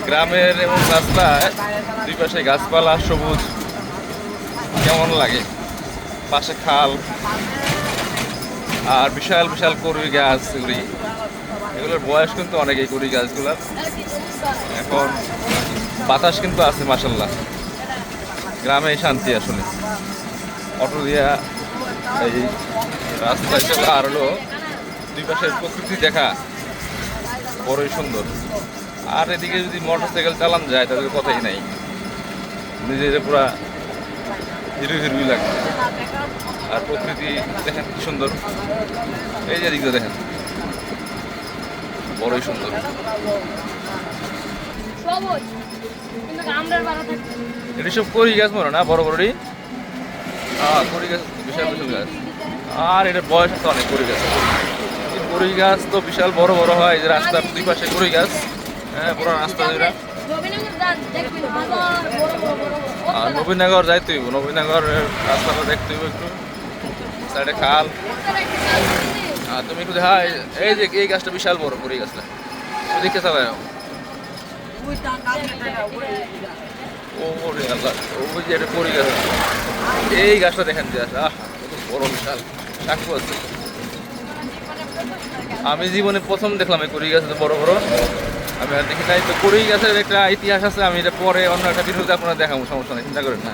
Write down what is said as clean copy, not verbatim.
গ্রামের এবং রাস্তায় দুই পাশে গাছপালা সবুজ কেমন লাগে, পাশে খাল আর বিশাল বিশাল কড়ই গাছ। এগুলোর বয়স কিন্তু অনেক, এই কড়ই গাছগুলার। এখন বাতাস কিন্তু আছে মাশাল্লাহ, গ্রামে শান্তি আসলে। অটো দিয়া এই রাস্তায় চলে আর হলো দুই পাশের প্রকৃতি দেখা বড়ই সুন্দর। আর এদিকে যদি মোটরসাইকেল চালান যায় তাদের কথাই নাই, নিজের পুরা হিরো হিরোই লাগে। আর প্রকৃতি দেখেন কি সুন্দর, এই যে দিকটা দেখেন বড়ই সুন্দর। এটি সব কড়ই গাছ মনে না, বড় বড়ই। হ্যাঁ কড়ই গাছ, বিশাল বিশাল গাছ। আর এটার বয়স আছে অনেক কড়ই গাছ। কড়ই গাছ তো বিশাল বড় বড় হয়, যে রাস্তার দুই পাশে কড়ই গাছ। হ্যাঁ পুরো রাস্তা যেটা। আর নবীনগর যাইতে হইব, নবীনগর রাস্তাটা দেখতে হইব একটু, সাইডে খাল। আর তুমি একটু দেখা, এই যে এই গাছটা বিশাল বড় কড়ই গাছটা, দেখে চালাই। ওরে আল্লাহ, ওই যে একটা কড়ই গাছ, এই গাছটা দেখেন যে বড় বিশাল সাক্ষ্য আছে। আমি জীবনে প্রথম দেখলাম এই কড়ই গাছ বড় বড়, আমি আর দেখি নাই। তো কড়ই গাছের একটা ইতিহাস আছে, আমি এটা পরে অন্য একটা ভিডিওতে আপনারা দেখাবো, সমস্যা নেই, চিন্তা করেন না।